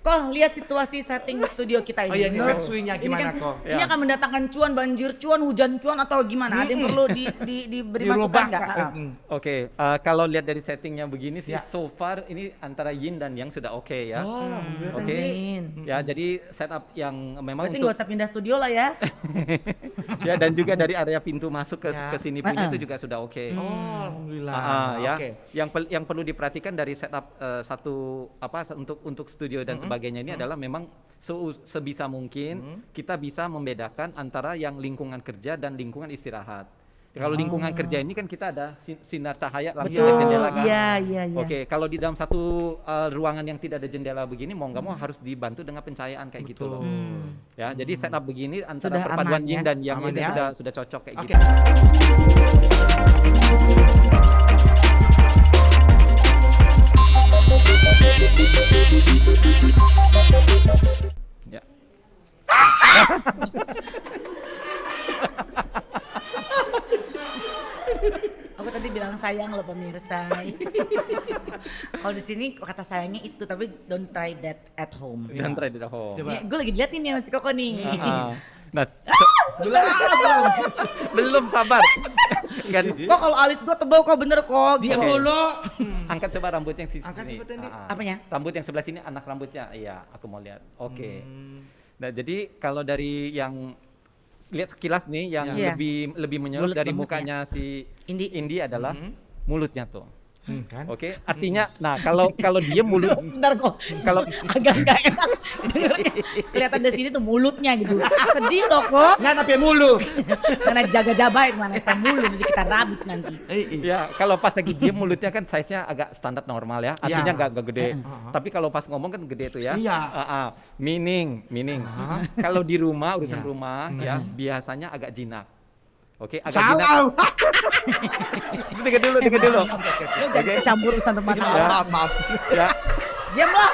Kok lihat situasi setting studio kita ini. Oh iya, ini Menurut- feng shui-nya ini gimana, kan- Ko? Ini akan mendatangkan cuan, banjir cuan, hujan cuan atau gimana? Ada yang perlu diberi masukan nggak? Oke, kalau lihat dari settingnya begini sih, Ya. so far ini antara yin dan yang sudah oke ya. Oh, Oke. Amin. Ya, jadi setup yang memang Berarti untuk nggak usah pindah studio lah ya. ya, dan juga dari area pintu masuk Ya. ke sini punya itu juga sudah oke. Oh, alhamdulillah. Ya. Oke. Yang perlu diperhatikan dari setup untuk studio dan sebagainya ini adalah memang sebisa mungkin kita bisa membedakan antara yang lingkungan kerja dan lingkungan istirahat. Kalau lingkungan kerja ini kan kita ada sinar cahaya langsung dari jendela kan. Iya. Oke, kalau di dalam satu ruangan yang tidak ada jendela begini, mau nggak mau harus dibantu dengan pencahayaan kayak gitu loh. Ya, jadi setup begini antara Sudah perpaduan aman yin ya? dan yang Aman ini ya? sudah cocok kayak Oke. gitu. Ya. Aku tadi bilang sayang loh pemirsa. Kalau di sini kata sayangnya itu, tapi don't try that at home. Dan try di home. Coba. Gue lagi diliatin nih masih Koko nih. Nah, belum sabar. Enggak, Kok kalau alis gue tebal kok bener kok. Diam Gitu. dulu. angkat coba rambut yang sini. Angkat coba, Tendi. Apanya? Rambut yang sebelah sini anak rambutnya. Iya, aku mau lihat. Oke. Nah, jadi kalau dari yang lihat sekilas nih yang Iya. lebih menyorot Mulut dari banget mukanya si Indi. Indi adalah mulutnya tuh. Kan? Oke, artinya nah kalau dia mulut Sebentar kok. kalau Agak nggak enak dengernya. Kelihatan dari sini tuh mulutnya gitu. Sedih loh kok. Nggak nape mulu. Karena jaga jabai mana itu mulut nanti kita rabit nanti. ya kalau pas lagi diem mulutnya kan size-nya agak standar normal ya, artinya Ya. nggak gede. Tapi kalau pas ngomong kan gede tuh ya. Iya. Meaning. Kalau di rumah urusan Iya. rumah ya biasanya agak jinak. Oke, agak Salah. jinak. Dengar dulu. Lu jangan campur urusan rumah tangga. Maaf. Ya, Diam lo.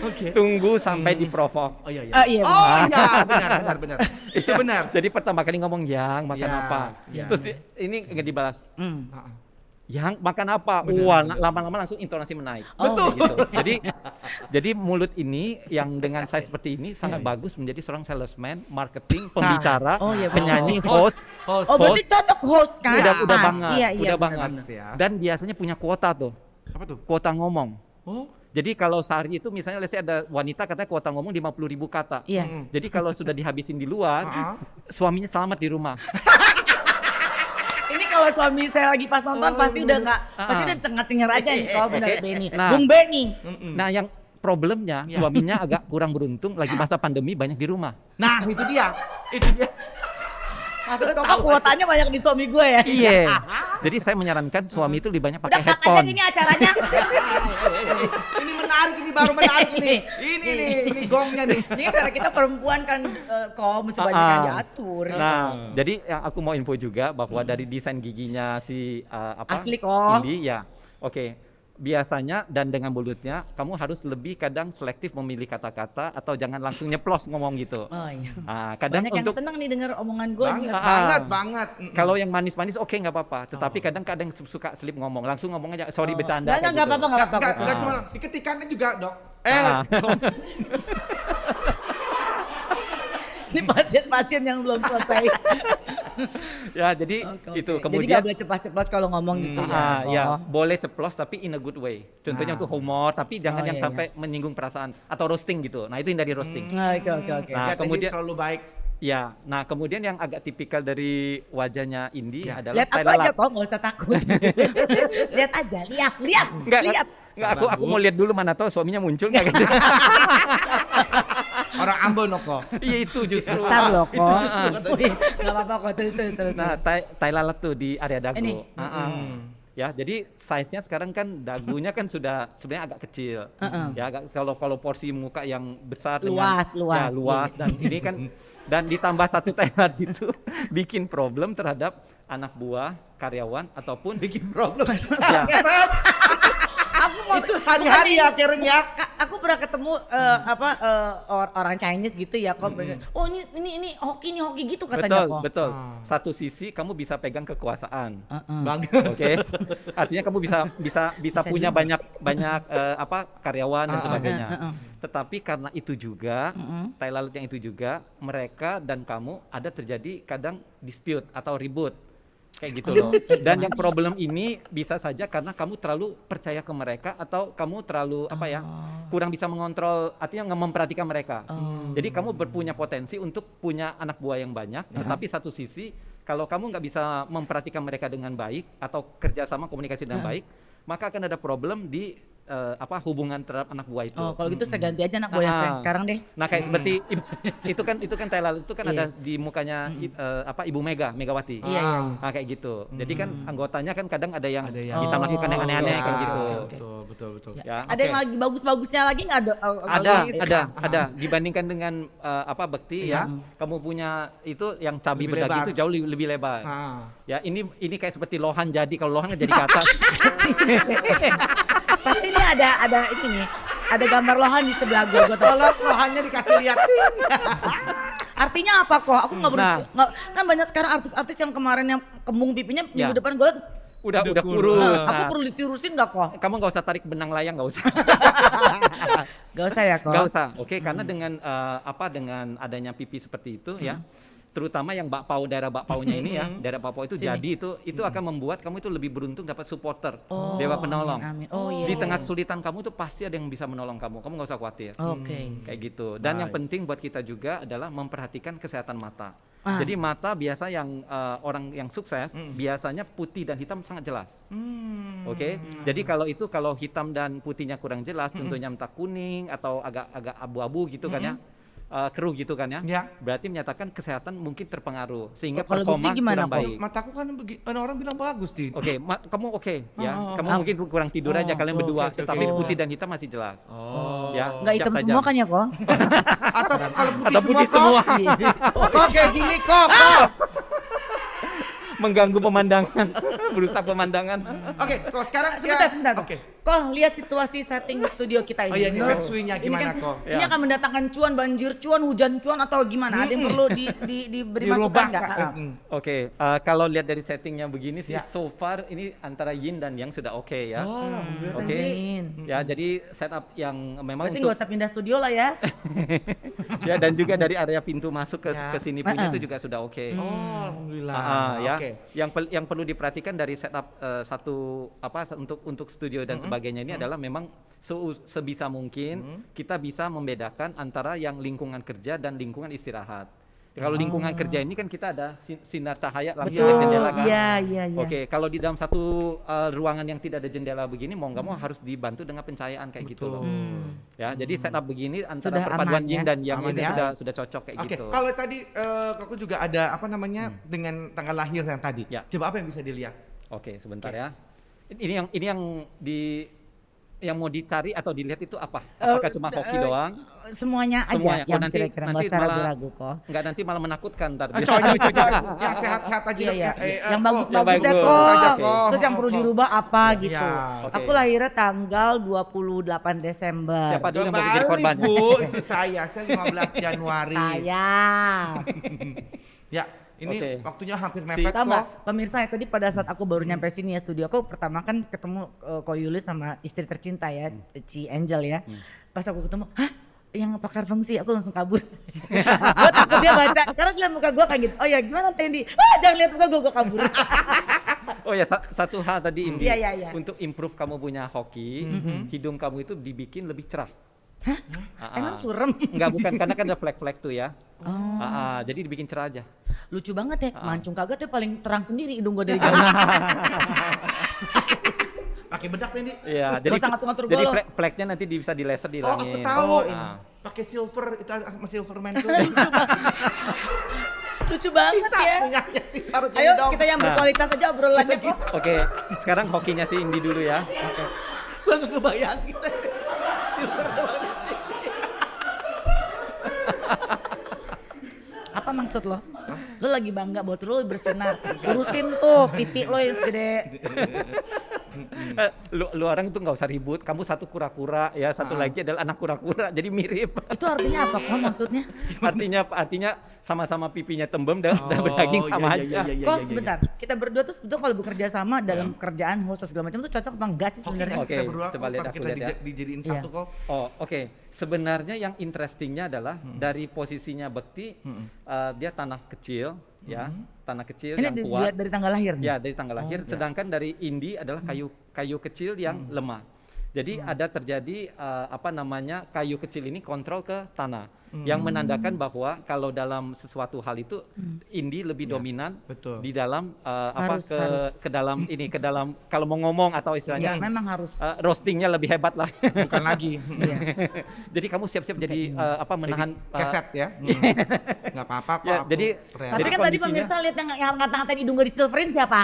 Oke. tunggu sampai diprovok. Oh iya. Iya. Oh iya, benar. Itu benar. Jadi pertama kali ngomong yang makan Ya, apa, ya. terus ini nggak dibalas. Hmm. Yang makan apa? Wah, lama-lama langsung intonasi menaik. Betul. Gitu. Jadi mulut ini yang dengan size seperti ini sangat bagus menjadi seorang salesman, marketing, pembicara, Oh, iya, penyanyi, Host. host. Oh berarti cocok host kan? Udah Pas. banget, Iya, udah benar. banget. Pas ya. Dan biasanya punya kuota tuh, Apa tuh? kuota ngomong. Oh. Jadi kalau sehari itu misalnya let's say ada wanita katanya kuota ngomong 50.000 kata. Iya. Jadi kalau sudah dihabisin di luar, suaminya selamat di rumah. Ini kalau suami saya lagi pas nonton pasti udah nggak, pasti udah cengar-cengar aja nih kalau bener Oke. Benny. Nah. Bung Benny. Nah, yang problemnya suaminya agak kurang beruntung lagi masa pandemi banyak di rumah. Nah, itu dia. Maksud Koko kuotanya banyak di suami gue ya? Iya. Jadi saya menyarankan suami itu lebih banyak Udah pakai cut aja headphone. ini acaranya. Ini menarik, ini baru menarik ini. Ini nih, ini gongnya nih. Ini karena kita perempuan kan kok mesti banyak yang diatur. Nah, jadi yang aku mau info juga bahwa dari desain giginya si Asli kok. Indi ya. Oke. Biasanya dan dengan mulutnya kamu harus lebih kadang selektif memilih kata-kata atau jangan langsung nyeplos ngomong gitu. Oh iya. Kadang Banyak yang untuk seneng nih denger omongan gue nih. Banget. kalau yang manis-manis oke nggak apa-apa, tetapi kadang-kadang suka slip ngomong, langsung ngomong aja sorry bercanda. Nggak kayak gitu. apa-apa, nggak apa-apa. Enggak cuma diketikannya juga, Dok. Ini pasien-pasien yang belum selesai. Ya, jadi Oke, itu oke. Jadi kemudian nggak boleh ceplas-ceplos kalau ngomong gitu ya. ya Kok. boleh ceplos tapi in a good way. Contohnya untuk humor, tapi jangan Oh, yang iya, sampai menyinggung perasaan atau roasting gitu. Nah, itu hindari roasting. Oke. Nah, kemudian selalu baik. ya, nah kemudian yang agak tipikal dari wajahnya Indi Ya. adalah Lihat aku aja kok, nggak usah takut. Lihat aja, lihat. Enggak, aku mau lihat dulu mana tahu suaminya muncul nggak gitu. Orang Ambon kok. Iya itu justru. Besar loh kok. Nggak apa-apa kok, terus. Nah, tai lalat tuh di area dagu. Ini. Ya, jadi size-nya sekarang kan dagunya kan sudah sebenarnya agak kecil. Ya, agak kalau porsi muka yang besar Luas. ya, luas dan ini kan dan ditambah satu tai lalat itu bikin problem terhadap anak buah, karyawan ataupun Bikin problem. ya, Aku Itu hari-hari ya Karen ya. Aku pernah ketemu orang Chinese gitu ya kok. Oh ini hoki gitu katanya kok. Betul. Satu sisi kamu bisa pegang kekuasaan. Banget. Oke. Artinya kamu bisa punya banyak karyawan dan sebagainya. Tetapi karena itu juga tai lalat yang itu juga mereka dan kamu ada terjadi kadang dispute atau ribut. Kayak gitu loh. Dan yang problem ini bisa saja karena kamu terlalu percaya ke mereka atau kamu terlalu kurang bisa mengontrol, artinya nggak memperhatikan mereka. Jadi kamu berpunya potensi untuk punya anak buah yang banyak, tetapi satu sisi kalau kamu nggak bisa memperhatikan mereka dengan baik atau kerjasama komunikasi dengan baik, maka akan ada problem di hubungan terhadap anak buah itu. Oh, kalau gitu saya ganti aja anak buah saya sekarang deh. Nah, kayak seperti itu kan tai lalat itu kan ada di mukanya Ibu Megawati. Iya. Nah, kayak gitu. Jadi kan anggotanya kan kadang ada yang bisa melakukan yang aneh-aneh kayak gitu. Betul. Ya, Ada yang lagi bagus-bagusnya lagi nggak ada. Dibandingkan dengan bekti ya, kamu punya itu yang cabai Lebih bedak lebar. itu jauh lebih lebar. Ya, ini kayak seperti lohan jadi. Kalau lohan kan jadi ke atas. Pasti ini ada ini nih. Ada gambar lohan di sebelah gue. Kalau lohannya dikasih lihat. Artinya apa kok? Aku nggak kan banyak sekarang artis-artis yang kemarin yang kembung pipinya minggu depan gue liat udah kurus. aku perlu ditirusin nggak kok? Kamu nggak usah tarik benang layang, nggak usah. Gak usah ya kok? Nggak usah. Oke, karena dengan dengan adanya pipi seperti itu ya, terutama yang daerah bakpaunya ini ya, daerah bakpau itu jadi itu akan membuat kamu itu lebih beruntung dapat supporter, dewa penolong. Amin. Di tengah kesulitan kamu itu pasti ada yang bisa menolong kamu nggak usah khawatir. Kayak gitu. Dan yang penting buat kita juga adalah memperhatikan kesehatan mata. Jadi mata biasa yang orang yang sukses biasanya putih dan hitam sangat jelas. Oke. Jadi kalau hitam dan putihnya kurang jelas, contohnya entah kuning atau agak abu-abu gitu kan ya. Keruh gitu kan ya. Berarti menyatakan kesehatan mungkin terpengaruh sehingga kalau performa kurang baik. Mataku kan orang bilang bagus, Din. Oke, kamu ya. Kamu mungkin kurang tidur aja kalian berdua, tetapi putih dan hitam masih jelas. Ya. Nggak hitam semua kan ya kok? Atau kalau Atau putih semua. Kok kayak gini kok. Mengganggu pemandangan, merusak pemandangan. Oke, kok sekarang Sebentar. Oke. Kok lihat situasi setting studio kita ini. Oh iya, ini feng shui-nya gimana kok? Ini akan mendatangkan cuan, banjir cuan, hujan cuan atau gimana? Ada yang perlu diberi masukan nggak? Oke, kalau lihat dari settingnya begini sih, so far ini antara yin dan yang sudah oke ya. Oke. Ya, jadi setup yang memang berarti nggak usah pindah studio lah ya. Ya, dan juga dari area pintu masuk ke sini punya itu juga sudah oke. Alhamdulillah. Ya. Yang perlu diperhatikan dari setup untuk studio dan sebagainya ini adalah memang sebisa mungkin kita bisa membedakan antara yang lingkungan kerja dan lingkungan istirahat. Kalau lingkungan kerja ini kan kita ada sinar cahaya langsung dari jendela kan. Iya. Oke, kalau di dalam satu ruangan yang tidak ada jendela begini mau nggak mau harus dibantu dengan pencahayaan kayak gitu loh. Ya, jadi setup begini antara Sudah perpaduan aman, yin ya? dan yang Aman ini ya? sudah cocok kayak Oke, gitu. kalau tadi aku juga ada dengan tanggal lahir yang tadi. Ya. Coba apa yang bisa dilihat? Oke, sebentar ya. Ini yang mau dicari atau dilihat itu apa? Apakah cuma hoki doang? Semuanya aja Semuanya. yang Nanti kira-kira nggak usah ragu-ragu kok. Enggak, nanti malah menakutkan ntar. Coba. Yang sehat-sehat aja. Iya. Yang kok. bagus-bagus yang deh bagus. kok. Saja, kok. Terus yang perlu dirubah apa gitu. Iya. Oke. Aku lahirnya tanggal 28 Desember. Siapa dulu yang mau jadi korban? Bu, itu saya 15 Januari. Sayang. Ya, ini Oke. waktunya hampir mepet Tahu nggak, kok. pemirsa ya, tadi pada saat aku baru nyampe sini ya studio aku, pertama kan ketemu Ko Yulis sama istri tercinta ya, Ci Angel ya. Pas aku ketemu, hah? Yang pakar fungsi, aku langsung kabur. Gue takut dia baca, karena dia muka gue kayak gitu. Oh ya gimana Tendi? Jangan lihat muka gue kabur. Oh ya, satu hal tadi Indi. Iya. Untuk improve kamu punya hoki, hidung kamu itu dibikin lebih cerah. Hah? Emang surem? Enggak, bukan, karena kan ada flek-flek tuh ya. Jadi dibikin cerah aja. Lucu banget ya, mancung kagak tuh paling terang sendiri hidung gue dari jauh. Pakai bedak Tendi. Iya, Gak usah ngatur-ngatur gue jadi loh. fleknya nanti bisa di laser Oh, dihilangin. aku tahu. Nah. Pakai silver itu sama Silverman tuh. Lucu banget ya. Harus Ayo kita yang berkualitas aja obrolannya kok. Oke, sekarang hokinya si Indi dulu ya. Gue gak ngebayangin. Silver doang di sini. Apa maksud lo? Lo lagi bangga buat lo bersinar. Urusin tuh pipi lo yang segede. Lu orang itu nggak usah ribut. Kamu satu kura-kura ya, satu lagi adalah anak kura-kura, jadi mirip. Itu artinya apa kok maksudnya? artinya sama-sama pipinya tembem dan berdaging sama aja. Kok sebentar, kita berdua tuh sebetulnya kalau bekerja sama dalam kerjaan host atau segala macam tuh cocok apa enggak sih sebenarnya? Oke, Kita berdua coba lihat, aku kita lihat ya. dijadiin Iya. satu kok. Oh, oke. Sebenarnya yang interestingnya adalah dari posisinya Bekti, dia tanah kecil, ya, tanah kecil Ini yang kuat. dilihat dari tanggal lahir. Ya, dari tanggal lahir. Oh. Sedangkan dari Indi adalah kayu kecil yang lemah. Jadi ada terjadi kayu kecil ini kontrol ke tanah, yang menandakan bahwa kalau dalam sesuatu hal itu Indi lebih dominan betul. di dalam Harus. ke dalam kalau mau ngomong atau Ya, istilahnya memang harus. roastingnya lebih hebat lah. Bukan lagi. Iya. Jadi kamu siap-siap jadi menahan Keset ya. Nggak apa-apa kok. Ya, aku jadi real. Tapi Jadi kan tadi kondisinya- pemirsa lihat yang ngata-ngatain hidung gak disilverin siapa?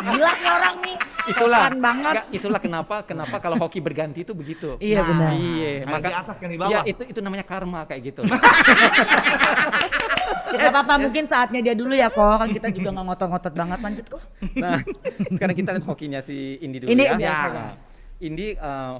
Gila nih orang nih. itulah Sopan banget. itulah kenapa kalau hoki berganti itu begitu. Iya benar. Iya, Kayak di atas kan di bawah. Ya itu namanya karma kayak gitu. Ya gak apa-apa, mungkin saatnya dia dulu ya kok. Kan kita juga gak ngotot-ngotot banget, lanjut kok. Nah, sekarang kita lihat hokinya si Indi dulu Ini ya. dia. Nah, Indi,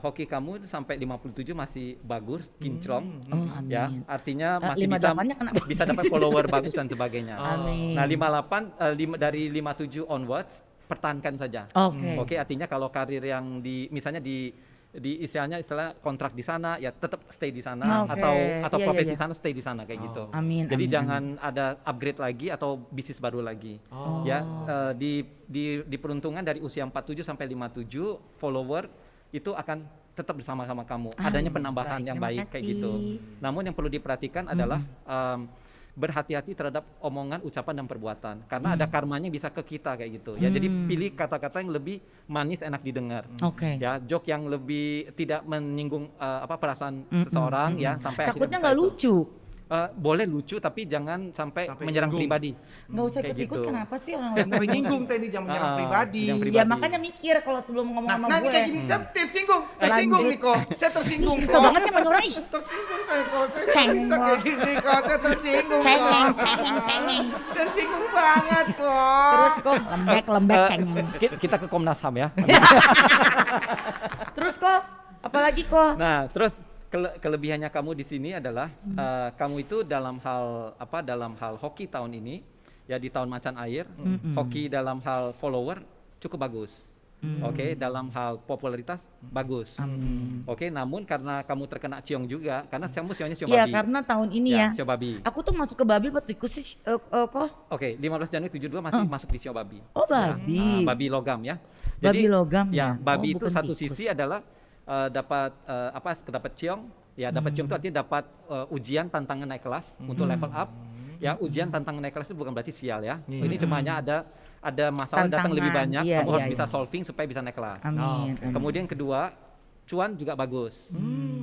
hoki kamu sampai 57 masih bagus, kinclong. Oh, amin. Ya, artinya masih bisa 58-nya kenapa? bisa dapat follower bagus dan sebagainya. Amin. Nah, 58 dari 57 onwards pertahankan saja. Oke. Oke, artinya kalau karir yang misalnya di istilah kontrak di sana ya tetap stay di sana, Oke. atau Iya, profesi iya. sana stay di sana kayak gitu. Amin, Jadi amin, jangan ada upgrade lagi atau bisnis baru lagi. Ya, di peruntungan dari usia 47 sampai 57 follower itu akan tetap bersama-sama kamu. Adanya penambahan baik, yang terima baik kayak kasih. gitu. Namun yang perlu diperhatikan adalah berhati-hati terhadap omongan, ucapan dan perbuatan, karena ada karmanya bisa ke kita kayak gitu. Ya, jadi pilih kata-kata yang lebih manis, enak didengar. Oke. Ya, joke yang lebih tidak menyinggung perasaan seseorang ya, sampai Takutnya akhirnya gak lucu. boleh lucu tapi jangan sampai Sampai menyerang nyinggung. pribadi. Gak usah Kayak ikut-ikut, gitu. kenapa sih orang Jangan sampai nyinggung tadi, jangan menyerang pribadi. yang Ya pribadi. makanya mikir kalau sebelum ngomong sama Nah, ini gue. kayak gini, saya tersinggung nih kok. Saya tersinggung Kesel kok. banget sih sama orang. Ih, Tersinggung saya kok. Saya nggak Cengeng bisa kayak gini kok. Saya tersinggung cengeng, kok. cengeng. Tersinggung banget kok. Terus kok lembek cengeng. Kita ke Komnas HAM ya. Terus kok, apalagi kok? Nah, terus kelebihannya kamu di sini adalah kamu itu dalam hal hoki tahun ini ya, di tahun macan air, hoki dalam hal follower cukup bagus. Oke, dalam hal popularitas bagus. Oke, namun karena kamu terkena ciong juga, karena kamu sionya sio Iya babi. karena tahun ini Ya, ya. sio babi. Aku tuh masuk ke babi buat tikus sih kok. Oke, 15 Januari 72 masih masuk di sio babi. Oh babi. Babi logam ya. Babi logam ya? ya. Babi Oh, itu bukan satu tikus. sisi adalah dapat ciong. Ya, dapat ciong itu artinya dapat ujian tantangan naik kelas untuk level up. Ya, ujian tantangan naik kelas itu bukan berarti sial ya. Ini cuma hanya ada masalah datang lebih Tantangan, banyak, iya, kamu harus iya, bisa iya. solving supaya bisa naik kelas. Amin. amin. Kemudian kedua, cuan juga bagus.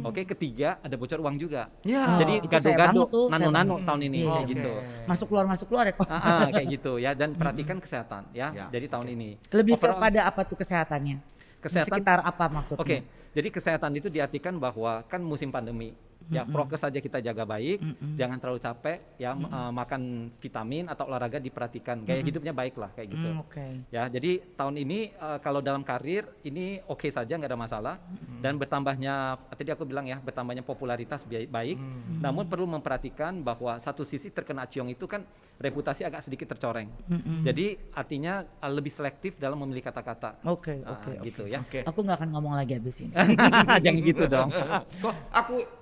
Oke, ketiga ada bocor uang juga. Ya. Jadi itu saya gado-gado, banget tuh, saya nano-nano banget. tahun ini Iya, kayak iya. gitu. Masuk keluar ya kok. Kayak gitu ya, dan perhatikan kesehatan ya. Ya, Jadi tahun ini. Lebih Overall, kepada apa tuh kesehatannya? Di Kesehatan. sekitar apa maksudnya? Oke, jadi kesehatan itu diartikan bahwa kan musim pandemi. Ya, prokes saja kita jaga baik, jangan terlalu capek, ya makan vitamin atau olahraga diperhatikan, gaya hidupnya baik lah kayak gitu. Oke. Ya, jadi tahun ini kalau dalam karir ini oke saja, nggak ada masalah, dan bertambahnya tadi aku bilang ya, bertambahnya popularitas baik, namun perlu memperhatikan bahwa satu sisi terkena ciong itu kan reputasi agak sedikit tercoreng. Jadi artinya lebih selektif dalam memilih kata-kata. Oke, Gitu ya. Oke. Aku nggak akan ngomong lagi abis ini. Jangan gitu dong. Kok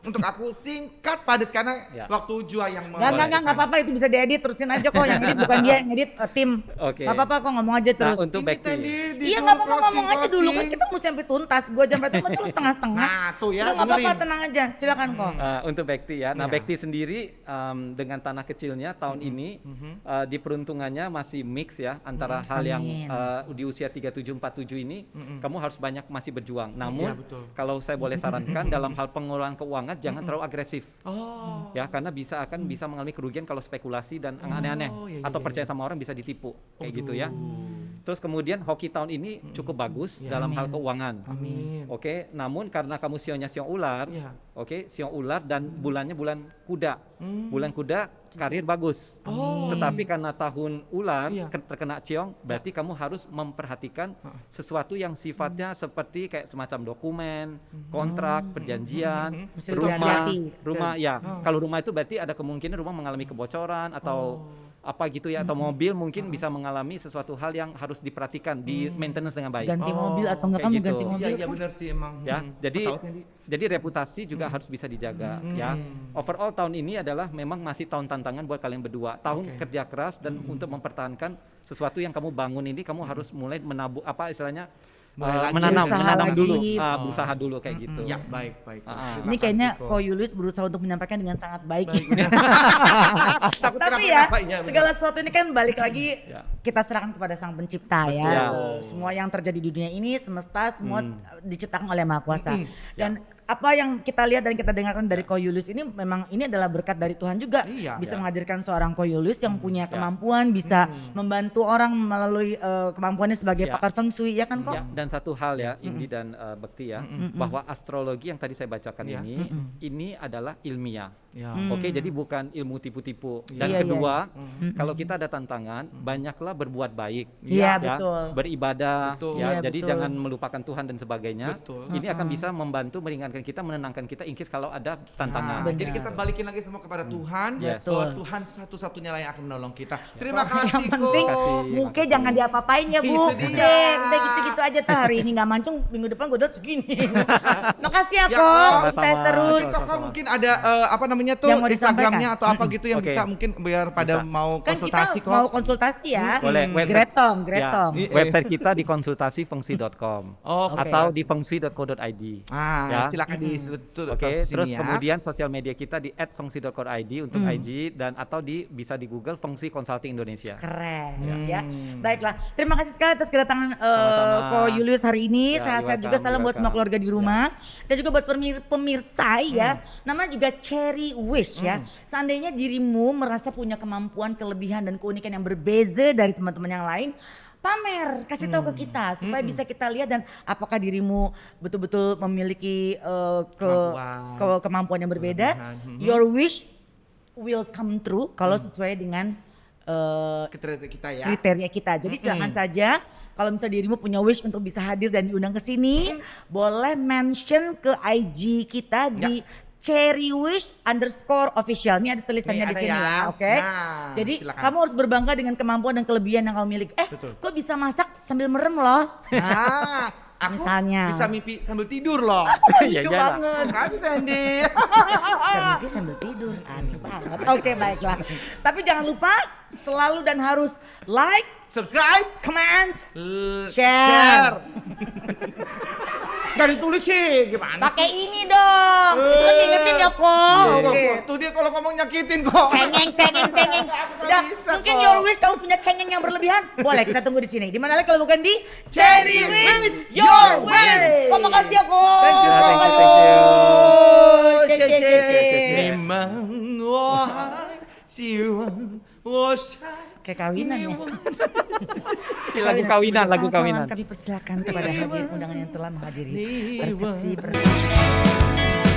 untuk aku singkat padat karena Ya. waktu Jua yang Nggak apa-apa, itu bisa diedit, terusin aja kok. Yang edit bukan dia, yang edit tim. Oke. Nggak apa-apa kok, ngomong aja terus. Nah, untuk Ini Bekti. tadi Iya nggak apa-apa, disuruh ngomong aja dulu kan, closing. kita mesti sampai tuntas. Gua jam itu masa lu setengah-setengah. Nah, tuh ya, Udah nggak apa-apa, dengerin. tenang aja, silakan kok. Untuk Bekti ya. Nah, Iya. Bekti sendiri dengan tanah kecilnya tahun ini di peruntungannya masih mix ya, antara hal yang Amin. di usia 37-47 ini kamu harus banyak masih berjuang. Namun Iya, betul. kalau saya boleh sarankan dalam hal pengelolaan keuangan jangan terlalu agresif. Oh. Ya, karena bisa mengalami kerugian kalau spekulasi dan aneh-aneh iya, atau iya, percaya sama orang bisa ditipu kayak gitu ya. Terus kemudian hoki tahun ini cukup bagus dalam hal keuangan. Amin. Oke, namun karena kamu sionya siong ular, Iya. oke, siong ular dan bulannya bulan kuda. Bulan kuda karir bagus. Tetapi karena tahun ular Iya. terkena ciong, berarti kamu harus memperhatikan sesuatu yang sifatnya seperti kayak semacam dokumen, kontrak, perjanjian, Mesti rumah, hati-hati. rumah ya. Kalau rumah itu berarti ada kemungkinan rumah mengalami kebocoran atau apa gitu ya, atau mobil mungkin bisa mengalami sesuatu hal yang harus diperhatikan di maintenance dengan baik. Ganti mobil atau enggak kayak kamu gitu. ganti mobil? Iya benar sih emang. Ya, jadi Tahu, Sandy. jadi reputasi juga harus bisa dijaga ya. Overall tahun ini adalah memang masih tahun tantangan buat kalian berdua. Tahun kerja keras dan untuk mempertahankan sesuatu yang kamu bangun ini kamu harus mulai menabur apa istilahnya Mulai lagi. menanam Berusaha dulu, lagi. berusaha dulu kayak gitu. Ya, baik. Ah. Ini kayaknya Ko Yulius berusaha untuk menyampaikan dengan sangat baik. Takut Tapi ya, kenapa-napa, iya, benar. segala sesuatu ini kan balik lagi Ya. kita serahkan kepada Sang Pencipta ya. Betul. Semua yang terjadi di dunia ini semesta semua diciptakan oleh Maha Kuasa. Dan apa yang kita lihat dan kita dengarkan dari Ko Yulius ini memang ini adalah berkat dari Tuhan juga. Iya. Bisa Ya. menghadirkan seorang Ko Yulius yang punya kemampuan bisa membantu orang melalui kemampuannya sebagai Ya. pakar feng shui ya kan Ko? Ya, dan satu hal ya, Indi dan Bekti ya, bahwa astrologi yang tadi saya bacakan Ya. ini adalah ilmiah. Ya. Oke, jadi bukan ilmu tipu-tipu. Dan Iya, kedua, kalau kita ada tantangan, banyaklah berbuat baik. Iya, ya, betul. Beribadah, Betul. ya. Iya, jadi betul. jangan melupakan Tuhan dan sebagainya. Betul. Ini akan bisa membantu meringankan kita, menenangkan kita in case kalau ada tantangan. Nah, jadi kita balikin lagi semua kepada Tuhan. Yes. Bahwa Betul. Tuhan satu-satunya lah yang akan menolong kita. Terima Yang kasih penting Ko. Kasih. muka jangan diapa-apain ya Bu. Itu dia. Udah gitu-gitu aja tuh hari ini nggak mancung, minggu depan gue udah segini. Makasih ya Ya, Ko, Ko. sukses Sama-sama. terus. Terus Koko mungkin ada apa namanya tuh Yang mau Instagramnya disampaikan? atau apa gitu yang Oke. bisa mungkin biar pada Bisa. mau Kan konsultasi kita kok. mau konsultasi ya. Boleh, Gretom. Ya, website kita di konsultasifengsi.com Oke. atau di fengsi.co.id. Ah, silakan disebut Oke, terus ya. kemudian sosial media kita di @fengsi.co.id untuk IG dan atau bisa di Google Fengsi Consulting Indonesia. Keren ya. Baiklah, terima kasih sekali atas kedatangan Sama-sama. Ko Yulius hari ini. Ya, Sehat-sehat you're juga, welcome, salam buat you're semua welcome. keluarga di rumah. Dan juga buat pemirsa ya. Namanya juga Cherry Wish ya. Seandainya dirimu merasa punya kemampuan, kelebihan dan keunikan yang berbeza dari teman-teman yang lain, pamer, kasih tahu ke kita supaya bisa kita lihat dan apakah dirimu betul-betul memiliki kemampuan yang berbeda. Kelebihan. Your wish will come true kalau sesuai dengan Kriteria kita ya. kriteria kita. Jadi silakan saja kalau misalnya dirimu punya wish untuk bisa hadir dan diundang ke sini, boleh mention ke IG kita di cherrywish_official. Ini ada tulisannya Nih, di ada sini ya. ya, oke? Nah, Jadi silakan. kamu harus berbangga dengan kemampuan dan kelebihan yang kamu miliki. Betul. Kok bisa masak sambil merem loh? Nah, aku Misalnya. bisa mimpi sambil tidur loh. Iya, Lucu iyalah. banget. Makasih Sandy. Bisa mimpi sambil tidur, aneh banget. Oke, baiklah. Tapi jangan lupa selalu dan harus like, Subscribe, comment, share. Share. Gak ditulis sih, gimana pakai sih? ini dong. Itu kan diingetin ya kok. Oke. Tuh dia kalau ngomong nyakitin kok. Cengeng. Aku nggak Udah, bisa mungkin kok. your wish kamu punya cengeng yang berlebihan. Boleh kita tunggu di sini. Di mana lagi kalau bukan di Cherry Wish Your Wish. Kok makasih ya kok. Thank you, Thank you, thank you. Ni mang wahai siwan wasai. Kayak kawinan ya. Lagu kawinan, lagu Selamat malam, kawinan. kami persilakan kepada hadir undangan yang telah menghadiri resepsi pernikahan.